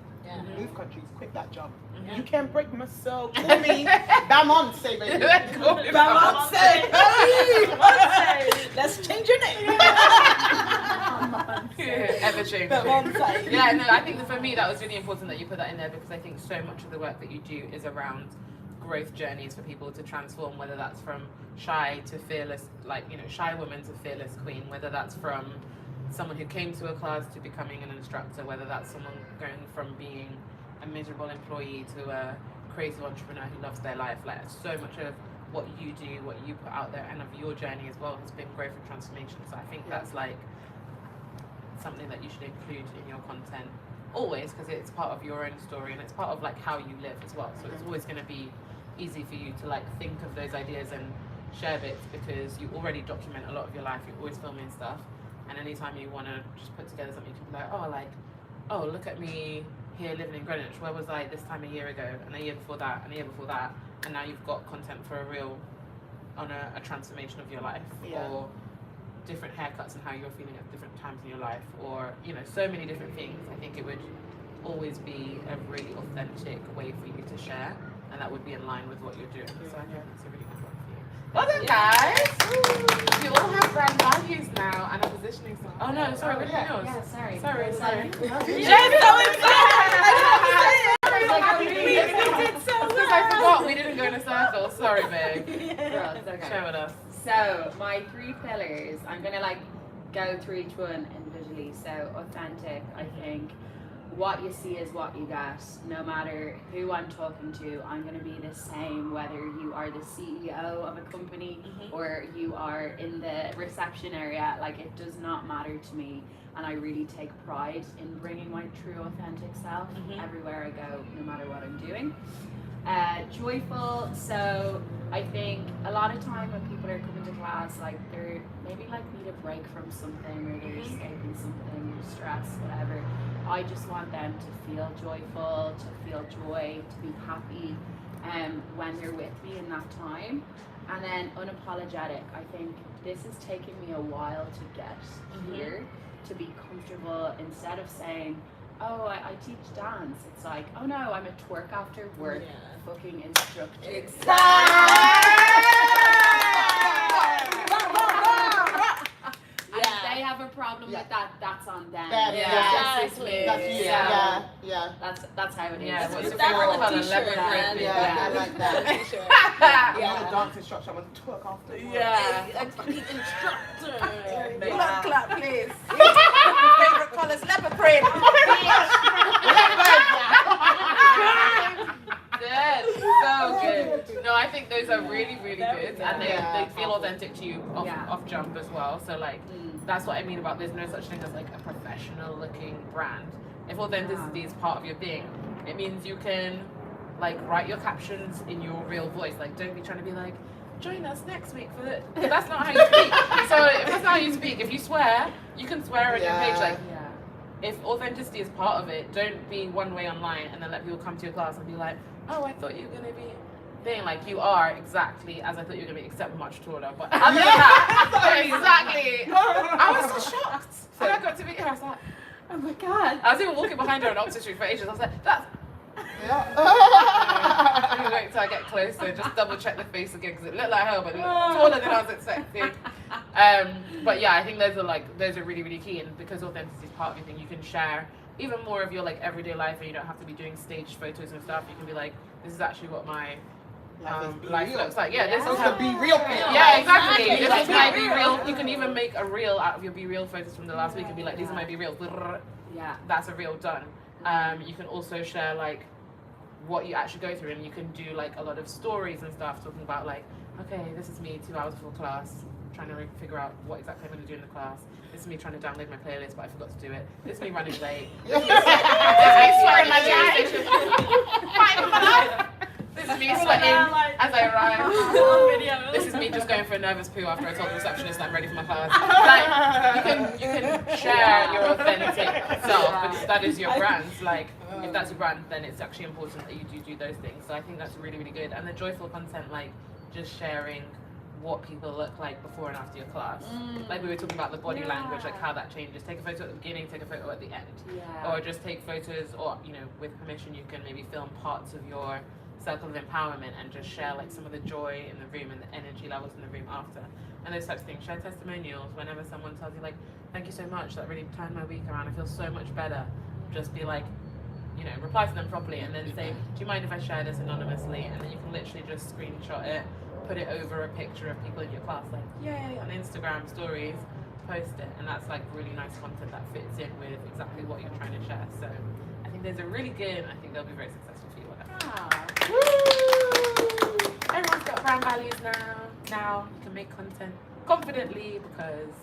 Move countries, quit that job. You can't break my soul. Call me Bamon, say baby. Bamon, say. Let's change your name. Ever change. Yeah, no, I think that for me that was really important that you put that in there, because I think so much of the work that you do is around growth journeys for people to transform, whether that's from shy to fearless, like, you know, shy woman to fearless queen, whether that's from someone who came to a class to becoming an instructor, whether that's someone going from being a miserable employee to a crazy entrepreneur who loves their life. Like, so much of what you do, what you put out there, and of your journey as well has been growth and transformation. So I think that's like something that you should include in your content always, because it's part of your own story and it's part of like how you live as well. So it's always going to be easy for you to like think of those ideas and share bits, because you already document a lot of your life. You're always filming stuff. And anytime you want to just put together something, you can be like, oh, look at me here living in Greenwich. Where was I this time a year ago, and a year before that, and a year before that? And now you've got content for a transformation of your life, or different haircuts and how you're feeling at different times in your life, or, you know, so many different things. I think it would always be a really authentic way for you to share. and that would be in line with what you're doing. So I think it's a really good one for you. Well done, guys! You all have brand values now and a positioning. Oh no, sorry, what are yours? Yeah, sorry. Sorry. Jen's so excited! It's because I forgot we didn't go in a circle. Sorry, babe. Girl, it's okay. Share with us. So my 3 pillars, I'm gonna like go through each one individually. So authentic, I think what you see is what you get. No matter who I'm talking to, I'm gonna be the same whether you are the CEO of a company or you are in the reception area. Like, it does not matter to me, and I really take pride in bringing my true authentic self everywhere I go, no matter what I'm doing. Joyful, so I think a lot of time when people are coming to class, like they're maybe like need a break from something, or they're escaping something, or stress, whatever. I just want them to feel joyful, to feel joy, to be happy when they're with me in that time. And then unapologetic, I think this has taken me a while to get here, to be comfortable. Instead of saying, oh, I teach dance, it's like, oh no, I'm a twerk after work fucking instructor. And if they have a problem with that, that's on them. Exactly. That's you. Yeah. Yeah. That's how it is. Yeah, what's That's the favorite on a colour? t-shirt, Leopard man. print. Yeah, I like that. T-shirt. I'm on the dance instructor. I'm on the twerk after. Instructor. Blood clap, please. Favorite colours, leopard print. Good. So good. No, I think those are really, really good, and they feel authentic to you off jump as well. So like, that's what I mean about there's no such thing as like a professional looking brand. If authenticity is part of your being, it means you can like write your captions in your real voice. Like, don't be trying to be like, join us next week for the. That's not how you speak. So if that's not how you speak, if you swear, you can swear on your page. Like, if authenticity is part of it, don't be one way online and then let people come to your class and be like, oh, I thought you were gonna be being like, you are exactly as I thought you were gonna be, except much taller. But other than that, exactly. I was so shocked when I got to meet her. I was like, oh my god. I was even walking behind her on Oxford Street for ages. I was like, that's. I'm wait till I get closer, just double check the face again because it looked like her, but it looked taller than I was expecting. But yeah, I think those are really, really key, and because authenticity is part of your thing, you can share even more of your like everyday life, and you don't have to be doing staged photos and stuff. You can be like, this is actually what my life looks like. Yeah, this is how Be real. yeah, exactly. This is my be real. You can even make a reel out of your be real photos from the last week and be like, these are my be real. Yeah. That's a reel done. You can also share like what you actually go through, and you can do like a lot of stories and stuff talking about like, okay, this is me 2 hours before class trying to figure out what exactly I'm going to do in the class. This is me trying to download my playlist but I forgot to do it. This is me running late. This is me swearing my train station. This is me sweating as I arrive. This is me just going for a nervous poo after I told the receptionist I'm ready for my class. Like, you can share your authentic self, but that is your brand. Like, if that's your brand, then it's actually important that you do those things. So I think that's really, really good. And the joyful content, like just sharing what people look like before and after your class. Like we were talking about the body language, like how that changes. Take a photo at the beginning, take a photo at the end. Or just take photos, or with permission you can maybe film parts of your circle of empowerment and just share like some of the joy in the room and the energy levels in the room after. And those types of things. Share testimonials whenever someone tells you like, thank you so much, that really turned my week around, I feel so much better. Just be like, reply to them properly and then say, do you mind if I share this anonymously? And then you can literally just screenshot it, put it over a picture of people in your class, like, yay, on Instagram stories, post it. And that's like really nice content that fits in with exactly what you're trying to share. So I think those are really good, and I think they'll be very successful for you. Woo! Everyone's got brand values now. Now you can make content confidently because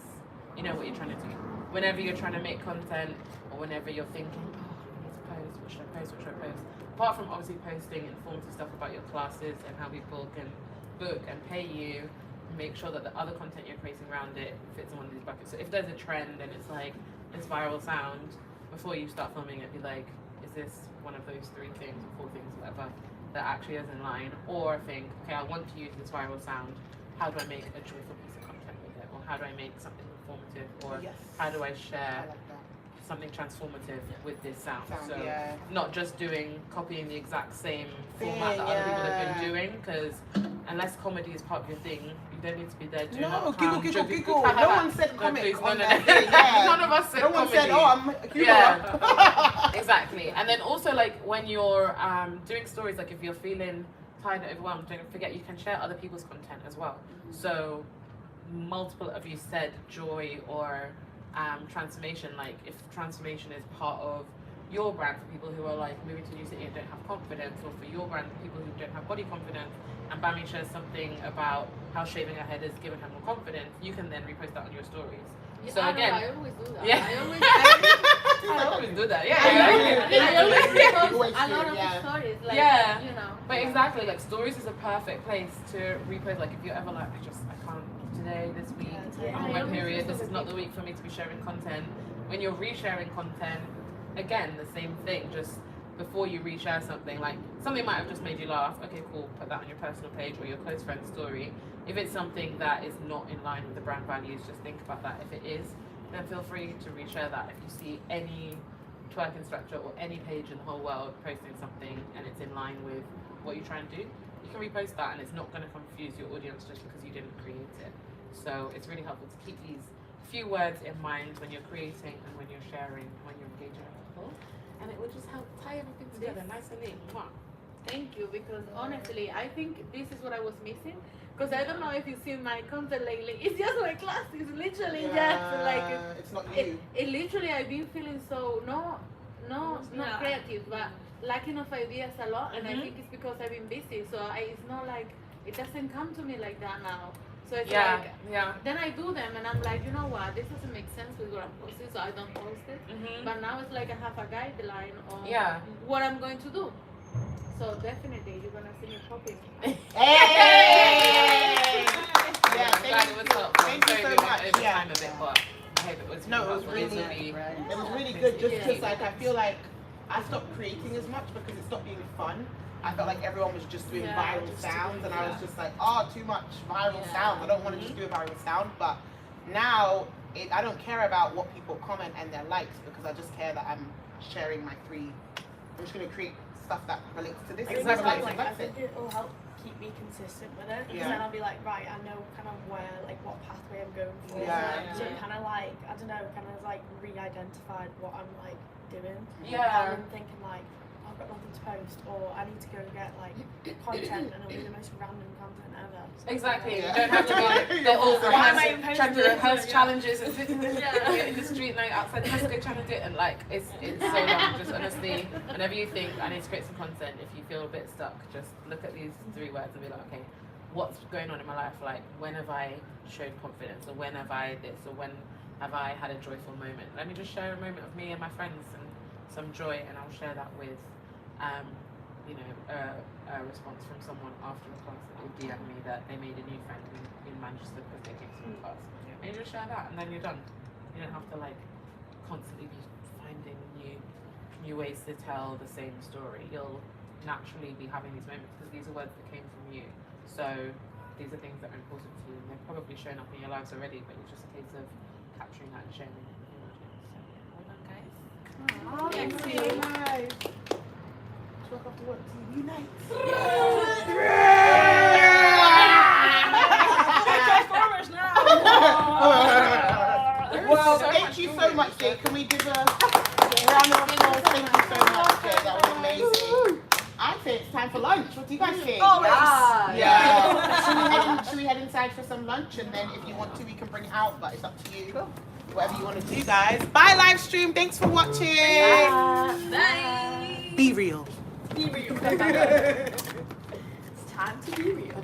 you know what you're trying to do. Whenever you're trying to make content, or whenever you're thinking, oh, I need to post, what should I post, what should I post? Apart from obviously posting informative stuff about your classes and how people can book and pay you, make sure that the other content you're creating around it fits in one of these buckets. So if there's a trend and it's like this viral sound, before you start filming it, be like, is this one of those 3 things or 4 things, whatever, that actually is in line? Or think, okay, I want to use this viral sound, how do I make a joyful piece of content with it? Or how do I make something informative? Or how do I share something transformative with this sound. Sound, So yeah. not just copying the exact same Thing, format that other people have yeah. been doing, because unless comedy is part of your thing, you don't need to be there doing No, that giggle, clown giggle, joking. giggle. No one said No, comic please, on no. that thing, yeah. None of us said No one comedy. said, oh, I'm humor. Yeah. Exactly. And then also, like, when you're doing stories, like if you're feeling tired and overwhelmed, don't forget you can share other people's content as well. So multiple of you said joy or transformation. Like if transformation is part of your brand for people who are like moving to a new city and don't have confidence, or for your brand for people who don't have body confidence, and Bami shares something about how shaving her head has given her more confidence, you can then repost that on your stories. Yeah, So again, I always do that. yeah. I always I always do that. Yeah. I always Always post a lot do, of yeah. stories, like, Yeah. you know. But exactly, like stories is a perfect place to repost. Like if you're ever like, I can't today, this week, Yeah, I'm on I my always period, do this is not the week for me to be sharing content. When you're resharing content, again, the same thing, just before you reshare something, like something might have just made you laugh, okay, cool, put that on your personal page or your close friend's story. If it's something that is not in line with the brand values, just think about that. If it is, then feel free to reshare that. If you see any twerk instructor or any page in the whole world posting something and it's in line with what you're trying to do, you can repost that, and it's not going to confuse your audience just because you didn't create it. So it's really helpful to keep these few words in mind when you're creating and when you're sharing and when you're engaging with people, and it will just help tie everything together nice and neat. Thank you, because honestly, I think this is what I was missing. Because I don't know if you've seen my content lately. It's just my class. It's literally just like it's not you. it literally. I've been feeling so not creative, but lacking of ideas a lot, and I think it's because I've been busy. So it's not like it doesn't come to me like that now. So it's like then I do them, and I'm like, you know what? This doesn't make sense with what I'm posting, so I don't post it. But now it's like I have a guideline on what I'm going to do. So definitely, you're gonna see me popping. Hey! Yeah, Thank you so much. Yeah. Time a bit, but I hope it was. No, it was really good. Just because like I feel like I stopped creating as much because it stopped being fun. I felt like everyone was just doing viral sounds, and I was just like, oh, too much viral sounds. I don't want to just do a viral sound. But now I don't care about what people comment and their likes, because I just care that I'm sharing my I'm just gonna create stuff that relates to this. I think it will help keep me consistent with it, because then I'll be like, right, I know kind of where, like, what pathway I'm going for. So it kind of like, I don't know, kind of like re-identified what I'm like doing. And thinking like, I've got nothing to post, or I need to go and get like content, and it'll be the most random content ever. So exactly. You don't have to be like, they're all trying to rehearse challenges and sitting in the street night outside Tesco trying to do it, and like it's so long. Just honestly, whenever you think I need to create some content, if you feel a bit stuck, just look at these 3 words and be like, okay, what's going on in my life? Like, when have I showed confidence, or when have I this, or when have I had a joyful moment? Let me just share a moment of me and my friends and some joy, and I'll share that with a response from someone after a class that they DM me that they made a new friend in Manchester because they came to my class. And you just share that, and then you're done. You don't have to like constantly be finding new ways to tell the same story. You'll naturally be having these moments because these are words that came from you. So these are things that are important to you, and they've probably shown up in your lives already, but it's just a case of capturing that and sharing it with your audience. So well done, guys. Oh, thank you so much. Talk after work, unite. Transformers now. Well, thank you so much, Jay. Can we give a round of applause? Thank you so much, Jay. That was amazing. I say it's time for lunch. What do you guys think? Yeah. Should we head inside for some lunch, and then if you want to, we can bring it out, but it's up to you. Whatever you want to do, guys. Bye, live stream. Thanks for watching. Bye. Be real. Be real. It's time to be real.